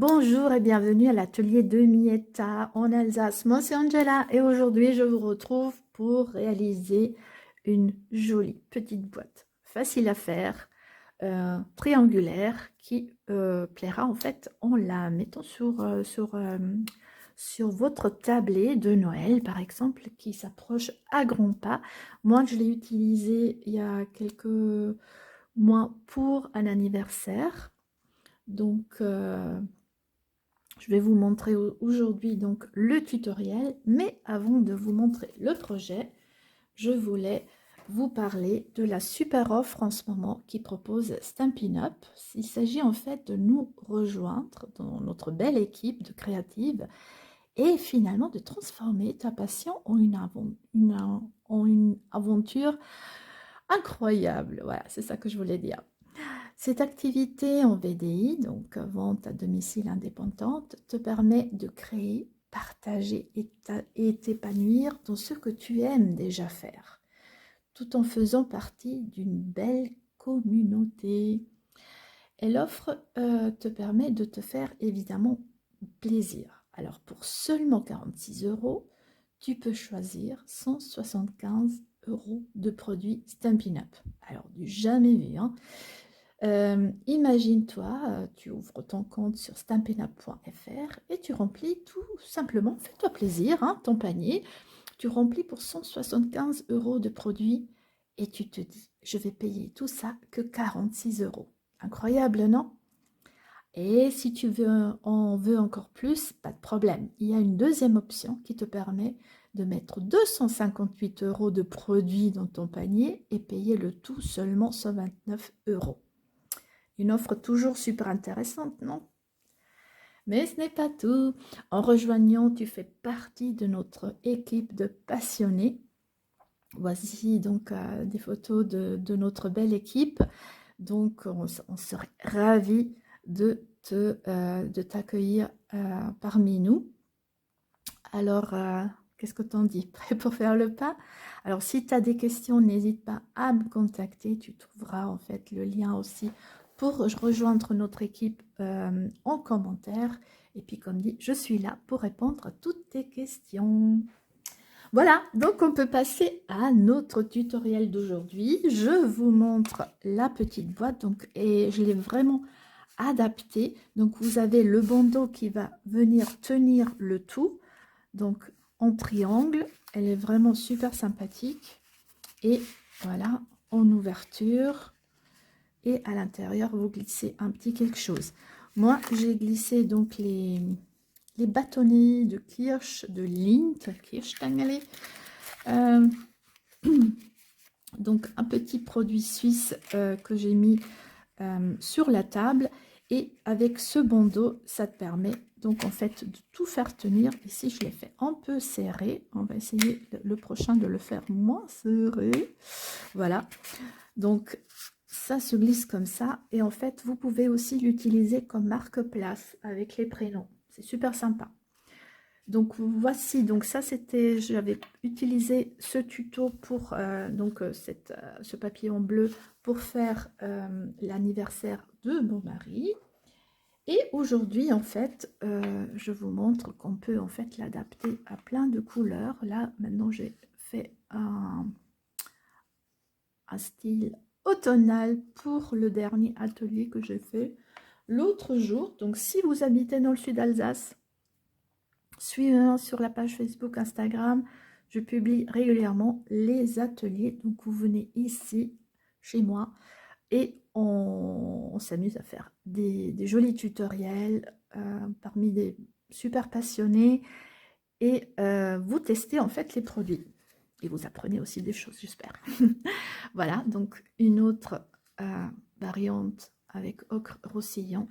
Bonjour et bienvenue à l'atelier de Mietta en Alsace. Moi c'est Angela et aujourd'hui je vous retrouve pour réaliser une jolie petite boîte facile à faire, triangulaire qui plaira en fait en la mettant sur votre tablé de Noël par exemple qui s'approche à grands pas. Moi je l'ai utilisé il y a quelques mois pour un anniversaire. Donc, je vais vous montrer aujourd'hui donc le tutoriel, mais avant de vous montrer le projet, je voulais vous parler de la super offre en ce moment qui propose Stampin' Up. Il s'agit en fait de nous rejoindre dans notre belle équipe de créatives et finalement de transformer ta passion en une aventure incroyable. Voilà, c'est ça que je voulais dire. Cette activité en VDI, donc vente à domicile indépendante, te permet de créer, partager et t'épanouir dans ce que tu aimes déjà faire, tout en faisant partie d'une belle communauté. Et l'offre te permet de te faire évidemment plaisir. Alors pour seulement 46 €, tu peux choisir 175 € de produits Stampin' Up. Alors du jamais vu, hein. Imagine-toi, tu ouvres ton compte sur stampinup.fr et tu remplis tout simplement, fais-toi plaisir, hein, ton panier, tu remplis pour 175 € de produits et tu te dis, je vais payer tout ça que 46 €. Incroyable, non? Et si tu en veux encore plus, pas de problème. Il y a une deuxième option qui te permet de mettre 258 € de produits dans ton panier et payer le tout seulement 129 €. Une offre toujours super intéressante, non? Mais ce n'est pas tout. En rejoignant, tu fais partie de notre équipe de passionnés. Voici donc des photos de notre belle équipe. Donc, on serait ravis de t'accueillir parmi nous. Alors, qu'est-ce que t'en dis? Prêt pour faire le pas? Alors, si tu as des questions, n'hésite pas à me contacter. Tu trouveras en fait le lien aussi pour rejoindre notre équipe en commentaire. Et puis, comme dit, je suis là pour répondre à toutes tes questions. Voilà, donc on peut passer à notre tutoriel d'aujourd'hui. Je vous montre la petite boîte et je l'ai vraiment adaptée. Donc, vous avez le bandeau qui va venir tenir le tout. Donc, en triangle, elle est vraiment super sympathique. Et voilà, en ouverture. Et à l'intérieur, vous glissez un petit quelque chose. Moi, j'ai glissé donc les bâtonnets de kirsch, de Lindt, Kirschstangerle. Donc, un petit produit suisse que j'ai mis sur la table. Et avec ce bandeau, ça te permet donc en fait de tout faire tenir. Ici, je l'ai fait un peu serré. On va essayer le prochain de le faire moins serré. Voilà. Donc, ça se glisse comme ça. Et en fait, vous pouvez aussi l'utiliser comme marque-place avec les prénoms. C'est super sympa. Donc voici, donc ça c'était, j'avais utilisé ce tuto pour ce papier en bleu pour faire l'anniversaire de mon mari. Et aujourd'hui en fait, je vous montre qu'on peut en fait l'adapter à plein de couleurs. Là maintenant j'ai fait un style automnal pour le dernier atelier que j'ai fait l'autre jour. Donc si vous habitez dans le sud d'Alsace, suivez-moi sur la page Facebook, Instagram. Je publie régulièrement les ateliers. Donc, vous venez ici, chez moi, et on s'amuse à faire des jolis tutoriels parmi des super passionnés. Et vous testez en fait les produits. Et vous apprenez aussi des choses, j'espère. Voilà, donc une autre variante avec ocre roussillon.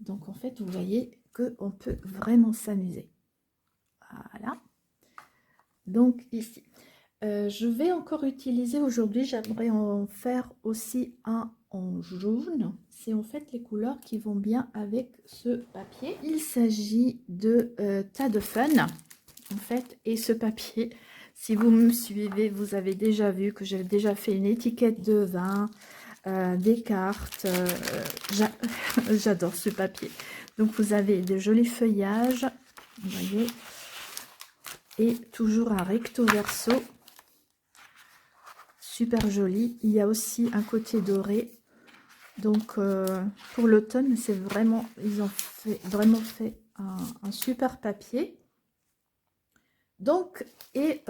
Donc, en fait, vous voyez qu'on peut vraiment s'amuser. Voilà. Donc, ici. Je vais encore utiliser aujourd'hui, j'aimerais en faire aussi un en jaune. C'est en fait les couleurs qui vont bien avec ce papier. Il s'agit de Tas de Fun, en fait. Et ce papier, si vous me suivez, vous avez déjà vu que j'ai déjà fait une étiquette de vin. des cartes. J'adore ce papier. Donc vous avez de jolis feuillages, vous voyez, et toujours un recto verso, super joli. Il y a aussi un côté doré. Donc pour l'automne, c'est vraiment, ils ont vraiment fait un super papier. Donc, et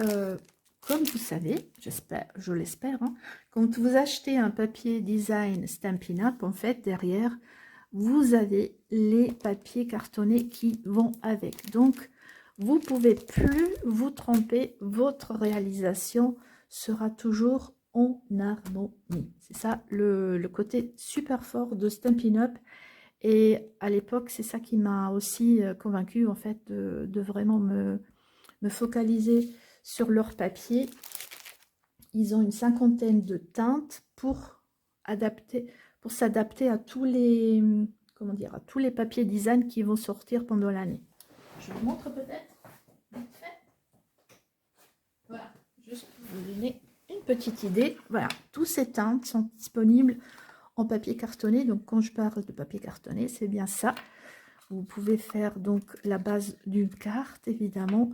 comme vous savez, j'espère, je l'espère, hein, quand vous achetez un papier design Stampin' Up, en fait, derrière, vous avez les papiers cartonnés qui vont avec. Donc, vous pouvez plus vous tromper, votre réalisation sera toujours en harmonie. C'est ça le côté super fort de Stampin' Up. Et à l'époque, c'est ça qui m'a aussi convaincue, en fait, de vraiment me focaliser sur leur papier. Ils ont une cinquantaine de teintes pour s'adapter à tous les, comment dire, à tous les papiers design qui vont sortir pendant l'année. Je vous montre peut-être vite fait. Voilà, juste pour vous donner une petite idée. Voilà, toutes ces teintes sont disponibles en papier cartonné. Donc quand je parle de papier cartonné, c'est bien ça. Vous pouvez faire donc la base d'une carte, évidemment,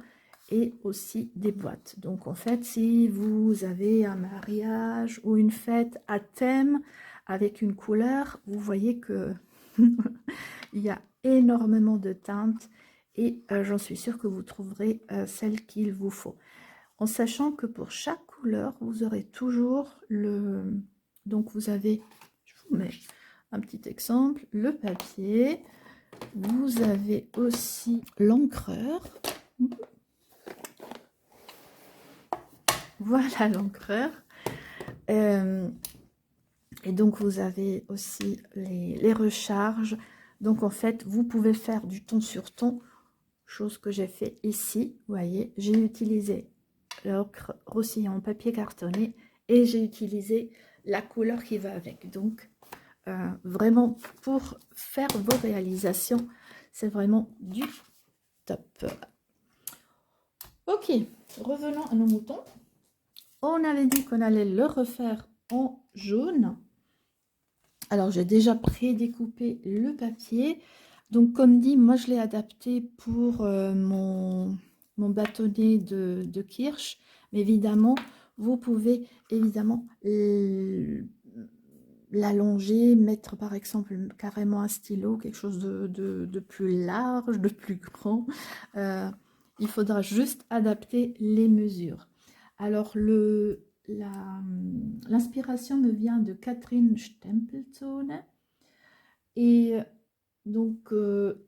et aussi des boîtes. Donc en fait, si vous avez un mariage ou une fête à thème avec une couleur, vous voyez que il y a énormément de teintes et j'en suis sûre que vous trouverez celle qu'il vous faut. En sachant que pour chaque couleur, vous aurez toujours le... Donc vous avez, je vous mets un petit exemple, le papier. Vous avez aussi l'encreur. Voilà l'encreur. Et donc, vous avez aussi les recharges. Donc, en fait, vous pouvez faire du ton sur ton, chose que j'ai fait ici. Vous voyez, j'ai utilisé l'encre Roussillon en papier cartonné et j'ai utilisé la couleur qui va avec. Donc, vraiment, pour faire vos réalisations, c'est vraiment du top. Ok, revenons à nos moutons. On avait dit qu'on allait le refaire en jaune. Alors, j'ai déjà prédécoupé le papier. Donc, comme dit, moi, je l'ai adapté pour mon bâtonnet de Kirsch. Mais évidemment, vous pouvez évidemment l'allonger, mettre par exemple carrément un stylo, quelque chose de plus large, de plus grand. Il faudra juste adapter les mesures. Alors, l'inspiration me vient de Catherine Stempelzone. Et donc,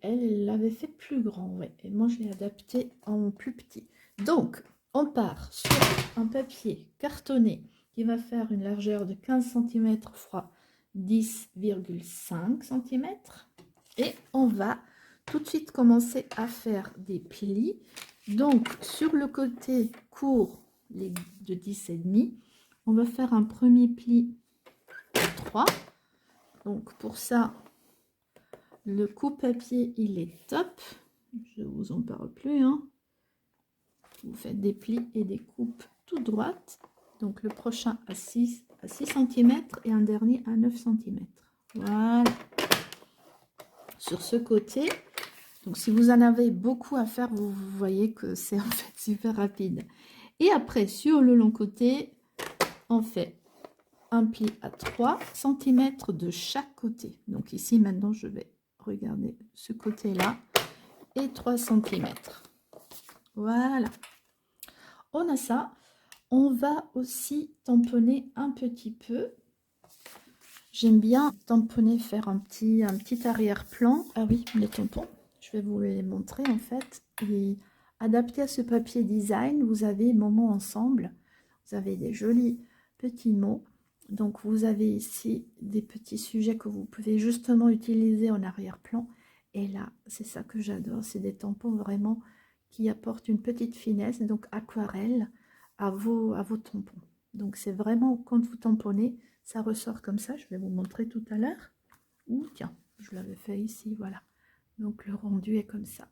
elle l'avait fait plus grand, ouais. Et moi, je l'ai adapté en plus petit. Donc, on part sur un papier cartonné qui va faire une largeur de 15 cm x 10,5 cm. Et on va tout de suite commencer à faire des plis. Donc, sur le côté court, les de 10,5, on va faire un premier pli de 3. Donc, pour ça, le coupe-papier, il est top. Je ne vous en parle plus. Hein. Vous faites des plis et des coupes tout droites. Donc, le prochain à 6 cm et un dernier à 9 cm. Voilà. Sur ce côté, donc si vous en avez beaucoup à faire, vous voyez que c'est en fait super rapide. Et après, sur le long côté, on fait un pli à 3 cm de chaque côté. Donc ici, maintenant, je vais regarder ce côté-là et 3 cm. Voilà. On a ça. On va aussi tamponner un petit peu. J'aime bien tamponner, faire un petit arrière-plan. Ah oui, les tampons. Je vais vous les montrer en fait. Et adapté à ce papier design, vous avez mon mot ensemble. Vous avez des jolis petits mots. Donc vous avez ici des petits sujets que vous pouvez justement utiliser en arrière-plan. Et là, c'est ça que j'adore. C'est des tampons vraiment qui apportent une petite finesse. Donc aquarelle à vos tampons. Donc c'est vraiment quand vous tamponnez, ça ressort comme ça. Je vais vous montrer tout à l'heure. Ou tiens, je l'avais fait ici, voilà. Donc le rendu est comme ça.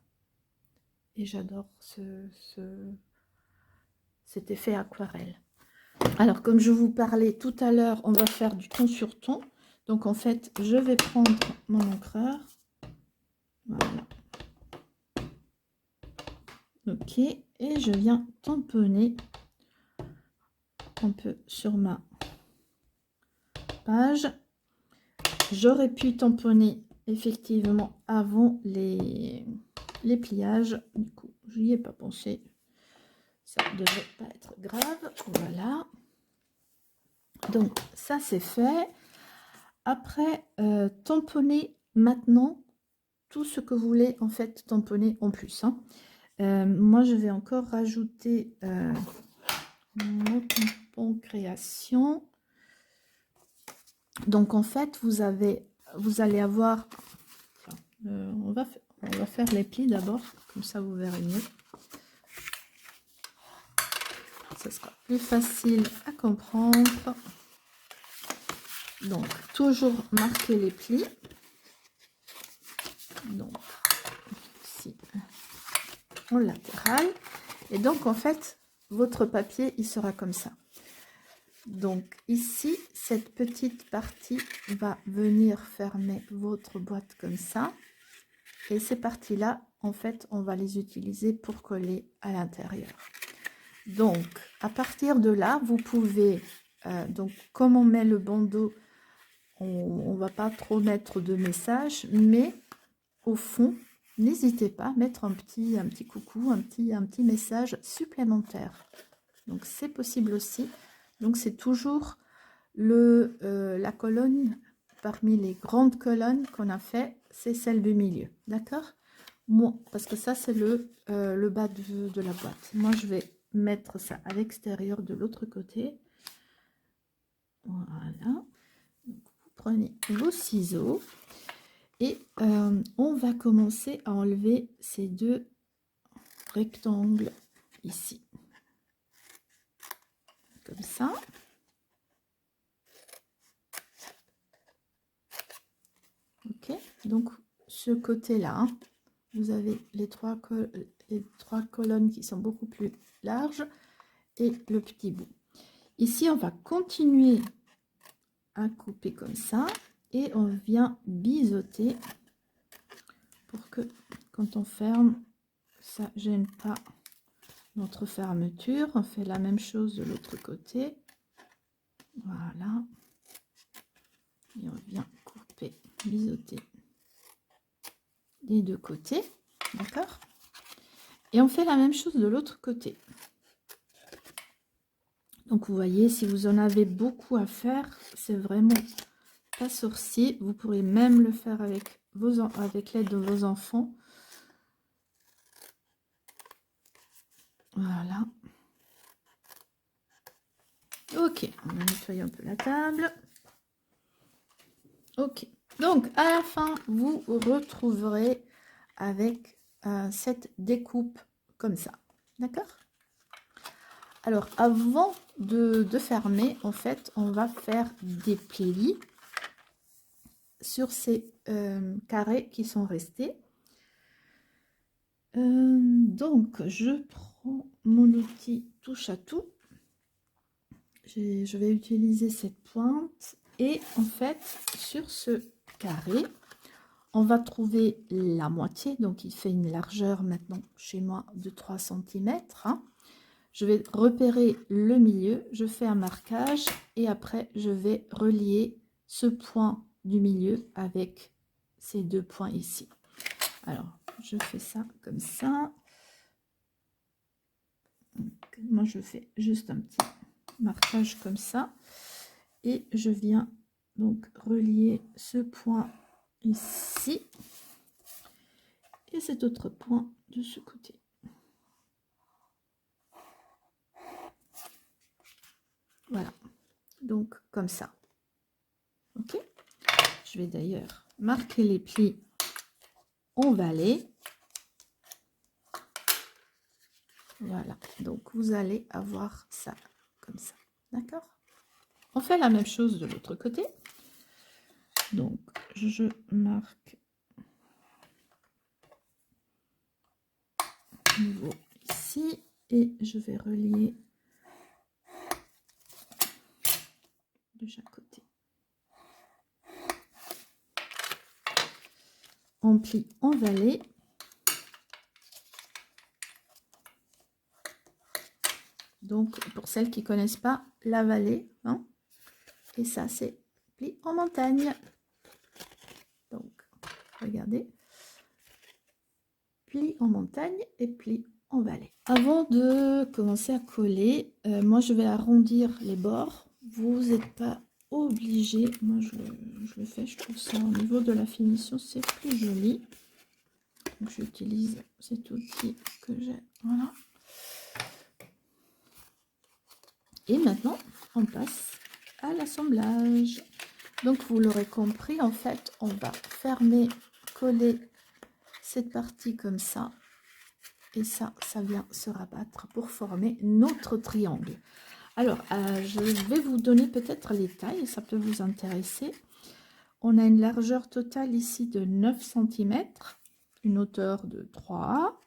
Et j'adore cet effet aquarelle. Alors, comme je vous parlais tout à l'heure, on va faire du ton sur ton. Donc, en fait, je vais prendre mon encreur. Voilà. Ok. Et je viens tamponner un peu sur ma page. J'aurais pu tamponner effectivement avant les pliages. Du coup, je n'y ai pas pensé. Ça ne devrait pas être grave. Voilà. Donc, ça, c'est fait. Après, tamponner maintenant tout ce que vous voulez en fait tamponner en plus. Hein. Moi, je vais encore rajouter mon tampon création. Donc, en fait, vous allez avoir... on va faire les plis d'abord, comme ça vous verrez mieux. Ce sera plus facile à comprendre. Donc, toujours marquer les plis. Donc, ici, en latéral. Et donc, en fait, votre papier, il sera comme ça. Donc, ici, cette petite partie va venir fermer votre boîte comme ça. Et ces parties-là, en fait, on va les utiliser pour coller à l'intérieur. Donc, à partir de là, vous pouvez... donc, comme on met le bandeau, on ne va pas trop mettre de message, mais au fond, n'hésitez pas à mettre un petit coucou, un petit message supplémentaire. Donc, c'est possible aussi. Donc, c'est toujours la colonne, parmi les grandes colonnes qu'on a fait, c'est celle du milieu. D'accord? Moi, parce que ça, c'est le bas de la boîte. Moi, je vais mettre ça à l'extérieur de l'autre côté. Voilà. Vous prenez vos ciseaux et on va commencer à enlever ces deux rectangles ici. Comme ça. Ok, donc ce côté-là, hein, vous avez les trois colonnes qui sont beaucoup plus larges et le petit bout. Ici, on va continuer à couper comme ça et on vient biseauter pour que quand on ferme, ça ne gêne pas notre fermeture. On fait la même chose de l'autre côté. Voilà. Et on vient couper, biseauter des deux côtés. D'accord? Et on fait la même chose de l'autre côté. Donc, vous voyez, si vous en avez beaucoup à faire, c'est vraiment pas sorcier. Vous pourrez même le faire avec l'aide de vos enfants. Voilà. Ok, on va nettoyer un peu la table. Ok. Donc, à la fin, vous retrouverez avec cette découpe comme ça. D'accord? Alors, avant de fermer, en fait, on va faire des plis sur ces carrés qui sont restés. Donc, je prends mon outil touche à tout. Je vais utiliser cette pointe. Et en fait, sur ce carré, on va trouver la moitié. Donc, il fait une largeur maintenant chez moi de 3 cm. Hein. Je vais repérer le milieu, je fais un marquage et après je vais relier ce point du milieu avec ces deux points ici. Alors, je fais ça comme ça. Donc, moi, je fais juste un petit marquage comme ça et je viens donc relier ce point ici et cet autre point de ce côté. Voilà, donc comme ça. Ok, je vais d'ailleurs marquer les plis en valet. Voilà, donc vous allez avoir ça comme ça. D'accord? On fait la même chose de l'autre côté. Donc, je marque nouveau ici et je vais relier de chaque côté. On plie en vallée. Donc, pour celles qui ne connaissent pas la vallée, hein, et ça, c'est pli en montagne. Donc, regardez. Pli en montagne et pli en vallée. Avant de commencer à coller, moi, je vais arrondir les bords. Vous n'êtes pas obligé. Moi, je le fais. Je trouve ça, au niveau de la finition, c'est plus joli. Donc, j'utilise cet outil que j'ai. Voilà. Et maintenant, on passe à l'assemblage. Donc, vous l'aurez compris, en fait, on va fermer, coller cette partie comme ça. Et ça vient se rabattre pour former notre triangle. Alors, je vais vous donner peut-être les tailles, ça peut vous intéresser. On a une largeur totale ici de 9 cm, une hauteur de 3.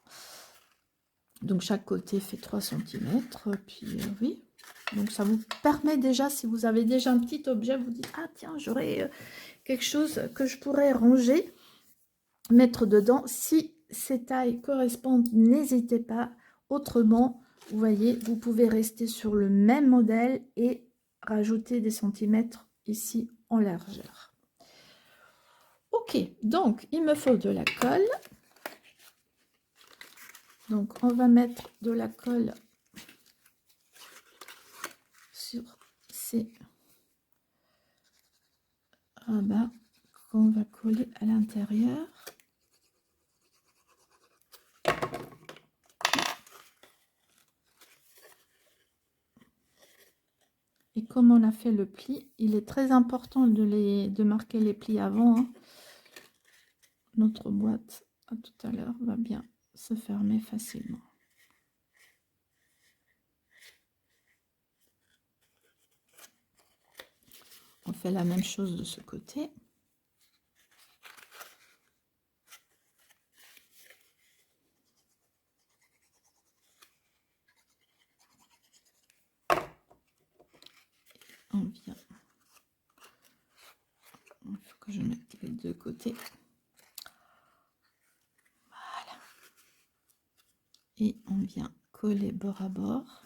Donc, chaque côté fait 3 cm. Puis, oui. Donc, ça vous permet déjà, si vous avez déjà un petit objet, vous dites, ah tiens, j'aurais quelque chose que je pourrais ranger, mettre dedans. Si ces tailles correspondent, n'hésitez pas. Autrement, vous voyez, vous pouvez rester sur le même modèle et rajouter des centimètres ici en largeur. Ok, donc il me faut de la colle. Donc on va mettre de la colle sur ces rabats qu'on va coller à l'intérieur. Et comme on a fait le pli, il est très important de marquer les plis avant. Hein. Notre boîte, à tout à l'heure, va bien se fermer facilement. On fait la même chose de ce côté. On vient. Il faut que je mette les deux côtés. Voilà. Et on vient coller bord à bord.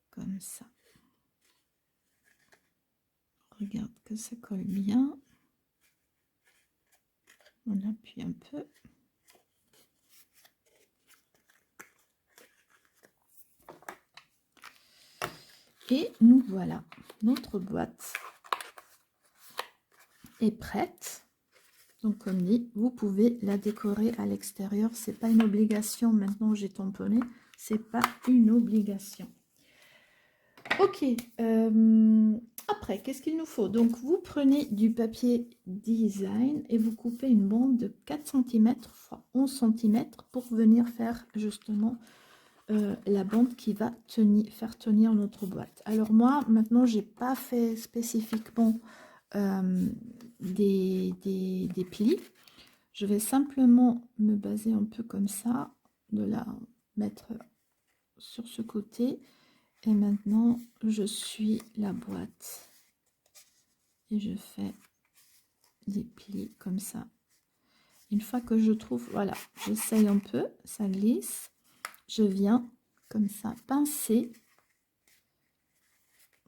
Comme ça. Regarde que ça colle bien. On appuie un peu. Et nous voilà. Notre boîte est prête. Donc comme dit, vous pouvez la décorer à l'extérieur. C'est pas une obligation. Maintenant j'ai tamponné. C'est pas une obligation. Ok. Après, qu'est-ce qu'il nous faut? Donc vous prenez du papier design et vous coupez une bande de 4 cm x 11 cm pour venir faire justement la bande qui va faire tenir notre boîte. Alors moi, maintenant, j'ai pas fait spécifiquement des plis. Je vais simplement me baser un peu comme ça, de la mettre sur ce côté. Et maintenant, je suis la boîte. Et je fais des plis comme ça. Une fois que je trouve, voilà, j'essaye un peu, ça glisse. Je viens comme ça pincer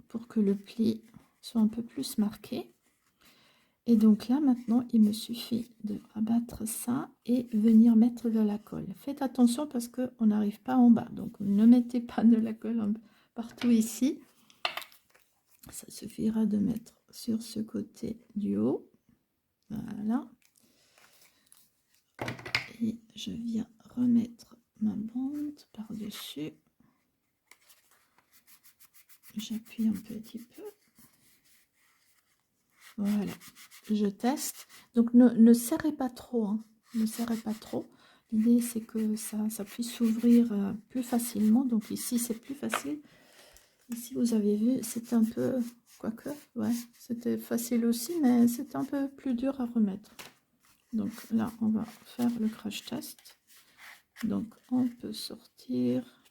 pour que le pli soit un peu plus marqué. Et donc là, maintenant, il me suffit de rabattre ça et venir mettre de la colle. Faites attention parce qu'on n'arrive pas en bas. Donc, ne mettez pas de la colle partout ici. Ça suffira de mettre sur ce côté du haut. Voilà. Et je viens remettre ma bande par-dessus. J'appuie un petit peu. Voilà, je teste. Donc ne serrez pas trop, hein. Ne serrez pas trop. L'idée c'est que ça puisse s'ouvrir plus facilement. Donc ici c'est plus facile. Ici vous avez vu, c'est un peu, quoique, ouais, c'était facile aussi, mais c'est un peu plus dur à remettre. Donc là on va faire le crash test. Donc on peut sortir.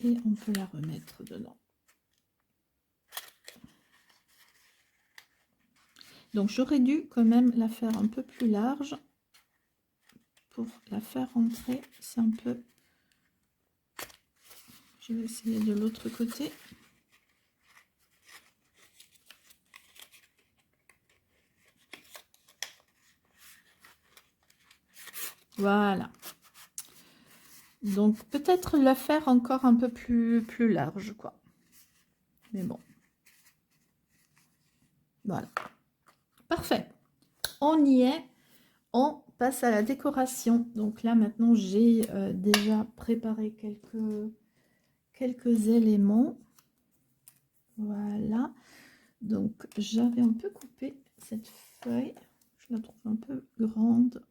et on peut la remettre dedans. Donc j'aurais dû quand même la faire un peu plus large pour la faire rentrer. C'est un peu... Je vais essayer de l'autre côté. Voilà. Donc peut-être la faire encore un peu plus large, quoi. Mais bon. Voilà. Parfait. On y est. On passe à la décoration. Donc là maintenant j'ai déjà préparé quelques éléments. Voilà. Donc j'avais un peu coupé cette feuille. Je la trouve un peu grande.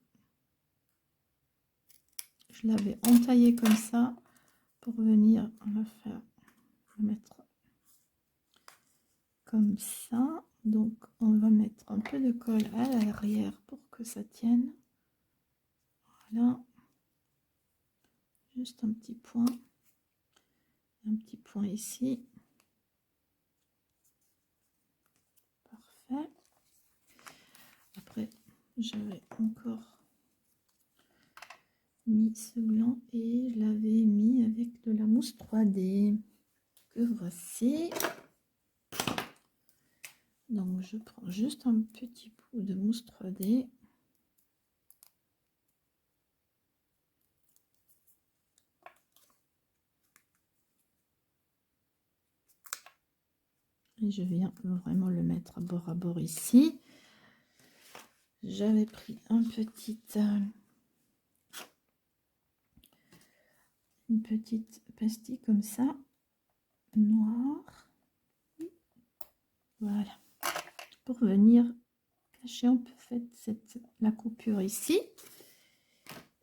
Je l'avais entaillée comme ça pour venir la faire mettre comme ça. Donc on va mettre un peu de colle à l'arrière pour que ça tienne. Voilà. Juste un petit point ici. Parfait. Après j'avais encore mis ce gland et je l'avais mis avec de la mousse 3D que voici. Donc je prends juste un petit bout de mousse 3D. Et je viens vraiment le mettre à bord ici. J'avais pris une petite pastille comme ça, noire. Voilà. Pour venir cacher un peu la coupure ici.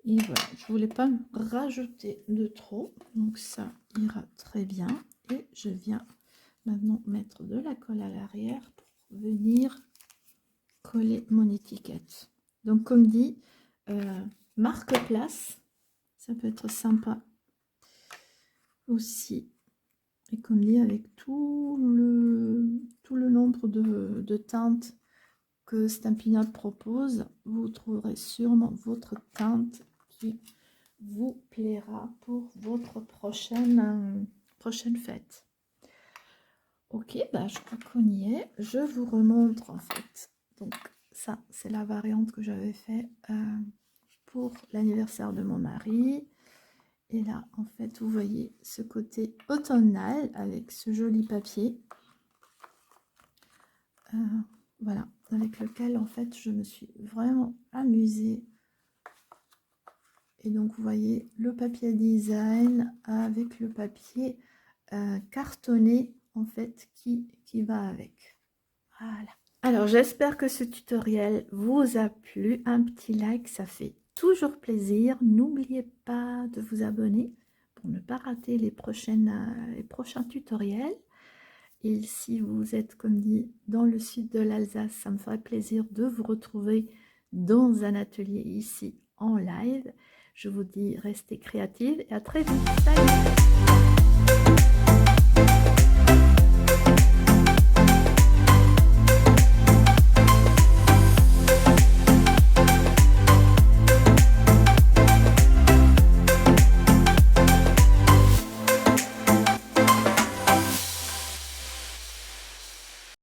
Et voilà, je voulais pas rajouter de trop. Donc ça ira très bien. Et je viens maintenant mettre de la colle à l'arrière pour venir coller mon étiquette. Donc comme dit, marque-place, ça peut être sympa aussi. Et comme dit, avec tout le nombre de teintes que Stampin' Up propose, vous trouverez sûrement votre teinte qui vous plaira pour votre prochaine fête. Ok, bah je crois qu'on y est. Je vous remontre en fait. Donc ça, c'est la variante que j'avais fait pour l'anniversaire de mon mari. Et là, en fait, vous voyez ce côté automnal avec ce joli papier. Voilà, avec lequel, en fait, je me suis vraiment amusée. Et donc, vous voyez le papier design avec le papier cartonné, en fait, qui va avec. Voilà. Alors, j'espère que ce tutoriel vous a plu. Un petit like, ça fait toujours plaisir. N'oubliez pas de vous abonner pour ne pas rater les prochains tutoriels. Et si vous êtes, comme dit, dans le sud de l'Alsace, ça me ferait plaisir de vous retrouver dans un atelier ici en live. Je vous dis, restez créatifs et à très vite. Salut!